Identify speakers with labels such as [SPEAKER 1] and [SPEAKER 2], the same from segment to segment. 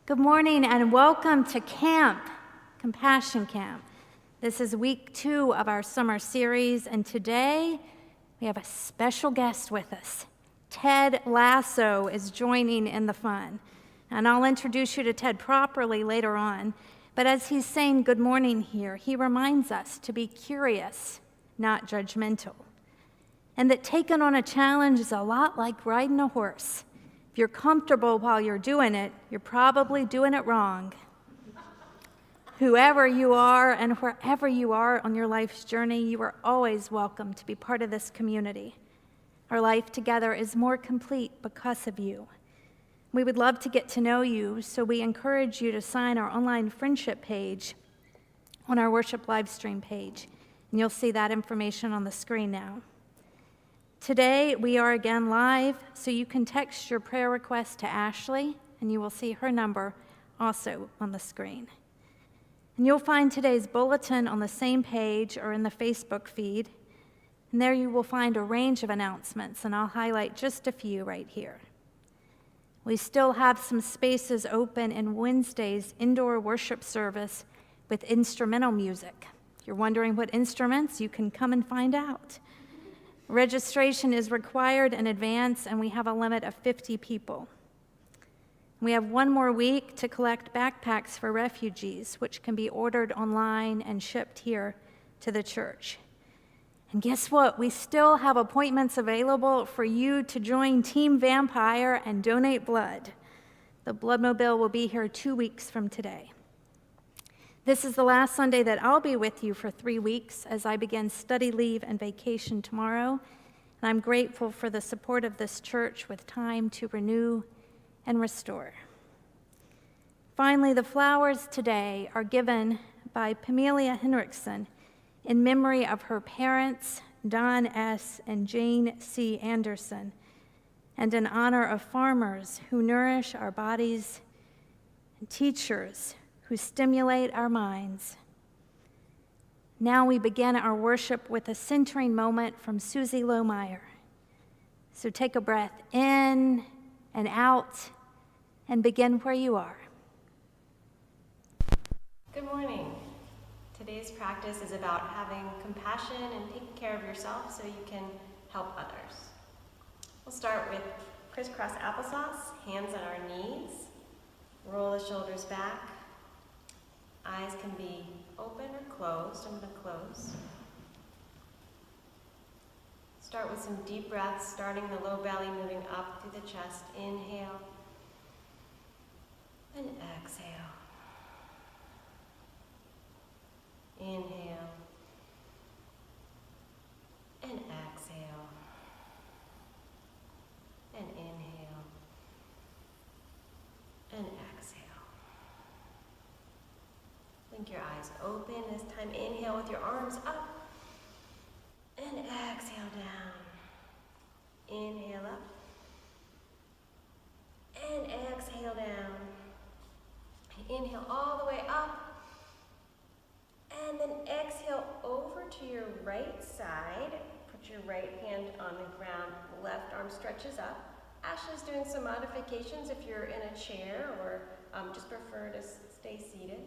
[SPEAKER 1] Good morning and welcome to camp, Compassion Camp. This is week 2 of our summer series, and today we have a special guest with us. Ted Lasso is joining in the fun, and I'll introduce you to Ted properly later on. But as he's saying good morning here, he reminds us to be curious, not judgmental, and that taking on a challenge is a lot like riding a horse. If you're comfortable while you're doing it, you're probably doing it wrong. Whoever you are and wherever you are on your life's journey, you are always welcome to be part of this community. Our life together is more complete because of you. We would love to get to know you, so we encourage you to sign our online friendship page on our worship live stream page, and you'll see that information on the screen now. Today, we are again live, so you can text your prayer request to Ashley, and you will see her number also on the screen. And you'll find today's bulletin on the same page or in the Facebook feed, and there you will find a range of announcements, and I'll highlight just a few right here. We still have some spaces open in Wednesday's indoor worship service with instrumental music. If you're wondering what instruments, you can come and find out. Registration is required in advance, and we have a limit of 50 people. We have one more week to collect backpacks for refugees, which can be ordered online and shipped here to the church. And guess what? We still have appointments available for you to join Team Vampire and donate blood. The Bloodmobile will be here 2 weeks from today. This is the last Sunday that I'll be with you for 3 weeks as I begin study leave and vacation tomorrow. And I'm grateful for the support of this church with time to renew and restore. Finally, the flowers today are given by Pamelia Henriksen in memory of her parents, Don S. and Jane C. Anderson, and in honor of farmers who nourish our bodies and teachers who stimulate our minds. Now we begin our worship with a centering moment from Susie Lohmeyer. So take a breath in and out and begin where you are.
[SPEAKER 2] Good morning. Today's practice is about having compassion and taking care of yourself so you can help others. We'll start with crisscross applesauce, hands on our knees, roll the shoulders back. Eyes can be open or closed. I'm going to close. Start with some deep breaths, starting the low belly, moving up through the chest. Inhale and exhale. Inhale and exhale. And inhale and exhale. Blink your eyes open. This time, inhale with your arms up. And exhale down. Inhale up. And exhale down. Inhale all the way up. And then exhale over to your right side. Put your right hand on the ground. Left arm stretches up. Ashley's doing some modifications if you're in a chair or just prefer to stay seated.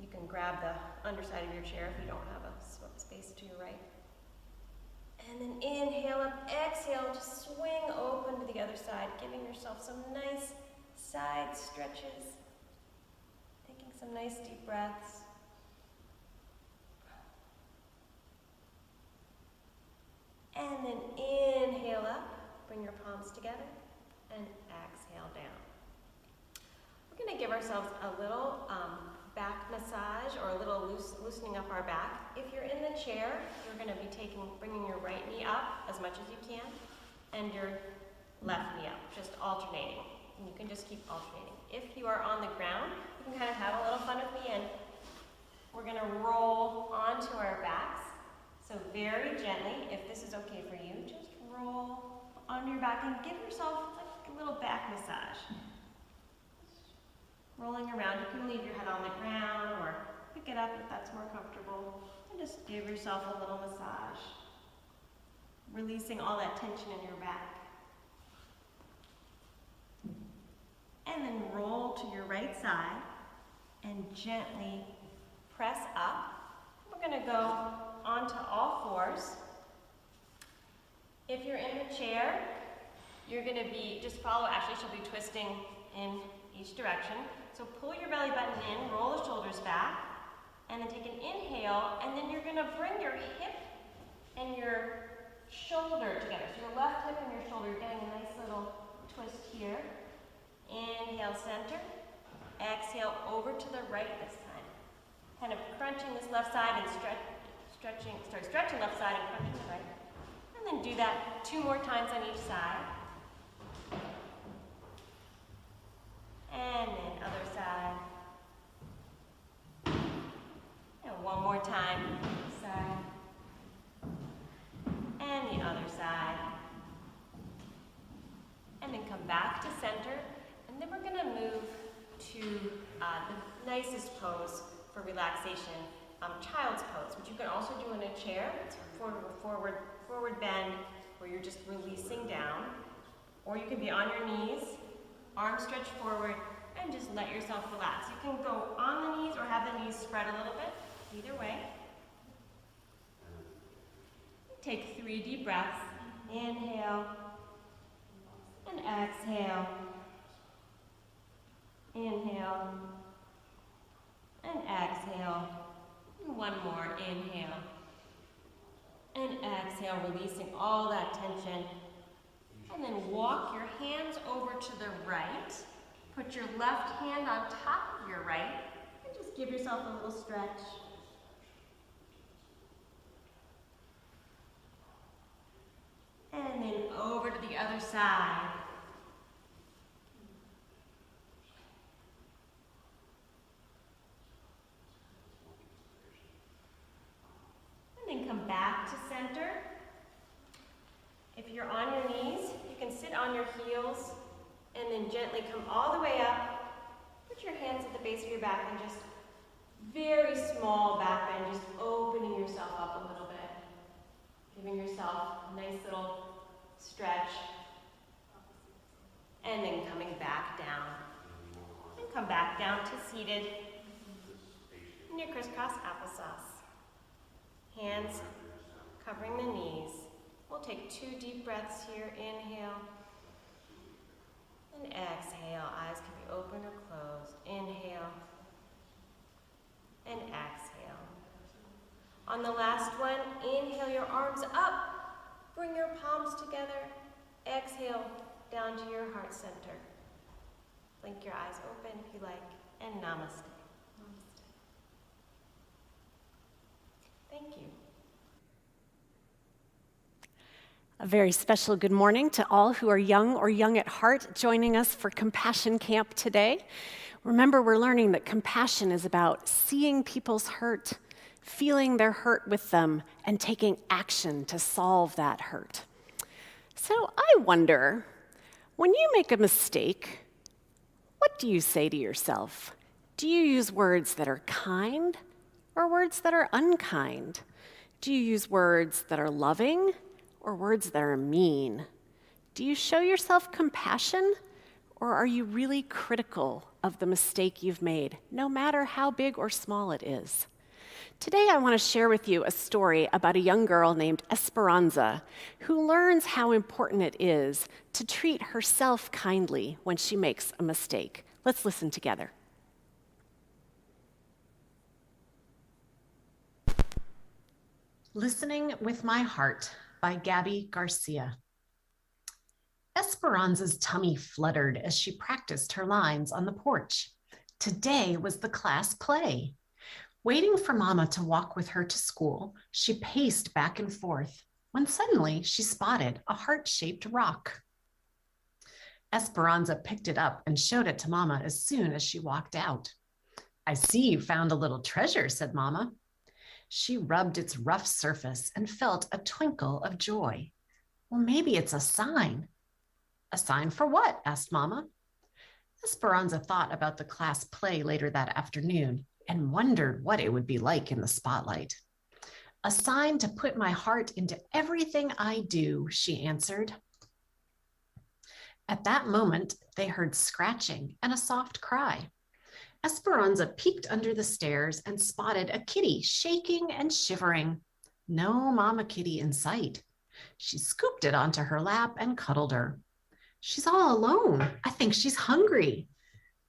[SPEAKER 2] You can grab the underside of your chair if you don't have a space to your right. And then inhale up, exhale, just swing open to the other side, giving yourself some nice side stretches. Taking some nice deep breaths. And then inhale up, bring your palms together, and exhale down. We're going to give ourselves a little back massage or a little loosening up our back. If you're in the chair, you're going to be bringing your right knee up as much as you can, and your left knee up, just alternating. And you can just keep alternating. If you are on the ground, you can kind of have a little fun with me, and we're going to roll onto our backs. So very gently, if this is okay for you, just roll onto your back and give yourself like a little back massage. Rolling around, you can leave your head on the ground or pick it up if that's more comfortable. And just give yourself a little massage, releasing all that tension in your back. and then roll to your right side and gently press up. We're going to go onto all fours. If you're in the chair, you're going to be, just follow Ashley, she'll be twisting in each direction. So pull your belly button in, roll the shoulders back, and then take an inhale, and then you're going to bring your hip and your shoulder together. So your left hip and your shoulder, you're getting a nice little twist here. Inhale, center. Exhale, over to the right this time. Kind of crunching this left side and stretching left side and crunching the right. And then do that 2 more times on each side. And then other side. And 1 more time, side. And the other side. And then come back to center. And then we're going to move to the nicest pose for relaxation, child's pose, which you can also do in a chair. It's forward bend, where you're just releasing down. Or you can be on your knees, arms stretched forward, and just let yourself relax. You can go on the knees or have the knees spread a little bit, either way. Take 3 deep breaths. Inhale and exhale. Inhale and exhale. And 1 more. Inhale and exhale, releasing all that tension. And then walk your hands over to the right. Put your left hand on top of your right. And just give yourself a little stretch. And then over to the other side. And then come back to center. If you're on your knees, you can sit on your heels and then gently come all the way up. Put your hands at the base of your back and just very small back bend, just opening yourself up a little bit. Giving yourself a nice little stretch. And then coming back down. And come back down to seated in your crisscross applesauce. Hands covering the knees. We'll take 2 deep breaths here. Inhale and exhale. Eyes can be open or closed. Inhale and exhale. On the last one, inhale your arms up. Bring your palms together. Exhale down to your heart center. Blink your eyes open if you like. And namaste. Thank you.
[SPEAKER 3] A very special good morning to all who are young or young at heart joining us for Compassion Camp today. Remember, we're learning that compassion is about seeing people's hurt, feeling their hurt with them, and taking action to solve that hurt. So I wonder, when you make a mistake, what do you say to yourself? Do you use words that are kind or words that are unkind? Do you use words that are loving or words that are mean? Do you show yourself compassion, or are you really critical of the mistake you've made, no matter how big or small it is? Today I want to share with you a story about a young girl named Esperanza who learns how important it is to treat herself kindly when she makes a mistake. Let's listen together.
[SPEAKER 4] Listening with My Heart by Gabby Garcia. Esperanza's tummy fluttered as she practiced her lines on the porch. Today was the class play. Waiting for Mama to walk with her to school, she paced back and forth when suddenly she spotted a heart-shaped rock. Esperanza picked it up and showed it to Mama as soon as she walked out. "I see you found a little treasure," said Mama. She rubbed its rough surface and felt a twinkle of joy. "Well, maybe it's a sign." "A sign for what?" asked Mama. Esperanza thought about the class play later that afternoon and wondered what it would be like in the spotlight. "A sign to put my heart into everything I do," she answered. At that moment, they heard scratching and a soft cry. Esperanza peeked under the stairs and spotted a kitty shaking and shivering. No mama kitty in sight. She scooped it onto her lap and cuddled her. She's all alone. I think she's hungry.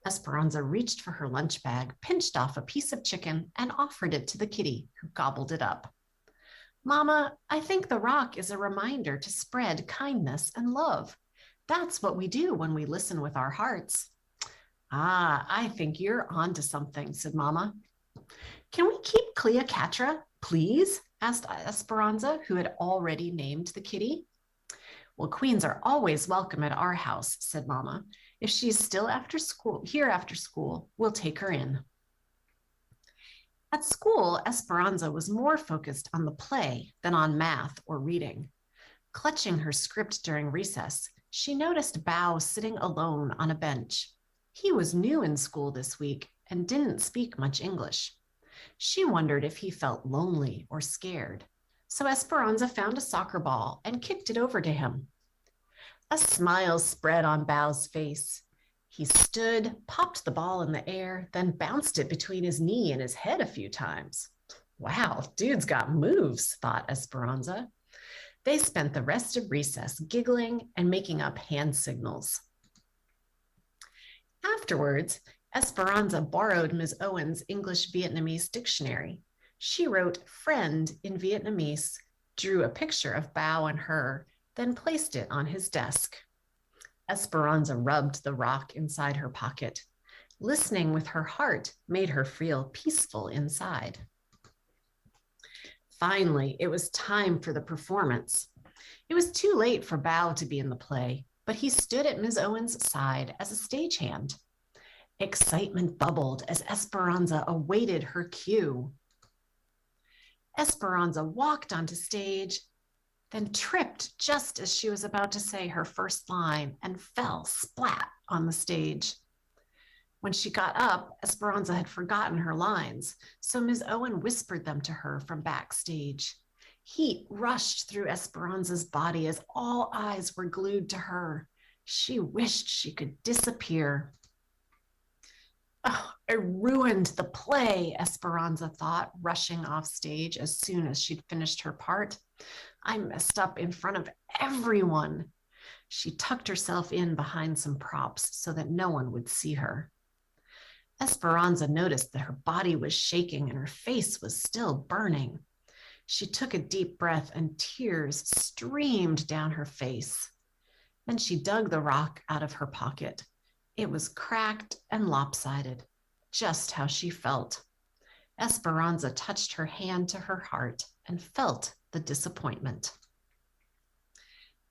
[SPEAKER 4] Esperanza reached for her lunch bag, pinched off a piece of chicken, and offered it to the kitty, who gobbled it up. Mama, I think the rock is a reminder to spread kindness and love. That's what we do when we listen with our hearts. Ah, I think you're onto something, said Mama. Can we keep Cleopatra, please? Asked Esperanza, who had already named the kitty. Well, queens are always welcome at our house, said Mama. If she's still here after school, we'll take her in. At school, Esperanza was more focused on the play than on math or reading. Clutching her script during recess, she noticed Bao sitting alone on a bench. He was new in school this week and didn't speak much English. She wondered if he felt lonely or scared. So Esperanza found a soccer ball and kicked it over to him. A smile spread on Bao's face. He stood, popped the ball in the air, then bounced it between his knee and his head a few times. Wow, dude's got moves, thought Esperanza. They spent the rest of recess giggling and making up hand signals. Afterwards, Esperanza borrowed Ms. Owen's English-Vietnamese dictionary. She wrote friend in Vietnamese, drew a picture of Bao and her, then placed it on his desk. Esperanza rubbed the rock inside her pocket. Listening with her heart made her feel peaceful inside. Finally, it was time for the performance. It was too late for Bao to be in the play, but he stood at Ms. Owen's side as a stagehand. Excitement bubbled as Esperanza awaited her cue. Esperanza walked onto stage, then tripped just as she was about to say her first line and fell splat on the stage. When she got up, Esperanza had forgotten her lines, so Ms. Owen whispered them to her from backstage. Heat rushed through Esperanza's body as all eyes were glued to her. She wished she could disappear. Oh, I ruined the play, Esperanza thought, rushing off stage as soon as she'd finished her part. I messed up in front of everyone. She tucked herself in behind some props so that no one would see her. Esperanza noticed that her body was shaking and her face was still burning. She took a deep breath and tears streamed down her face. Then she dug the rock out of her pocket. It was cracked and lopsided, just how she felt. Esperanza touched her hand to her heart and felt the disappointment.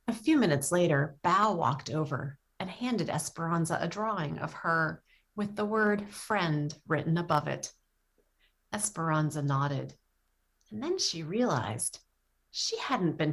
[SPEAKER 4] A few minutes later, Bao walked over and handed Esperanza a drawing of her with the word friend written above it. Esperanza nodded, and then she realized she hadn't been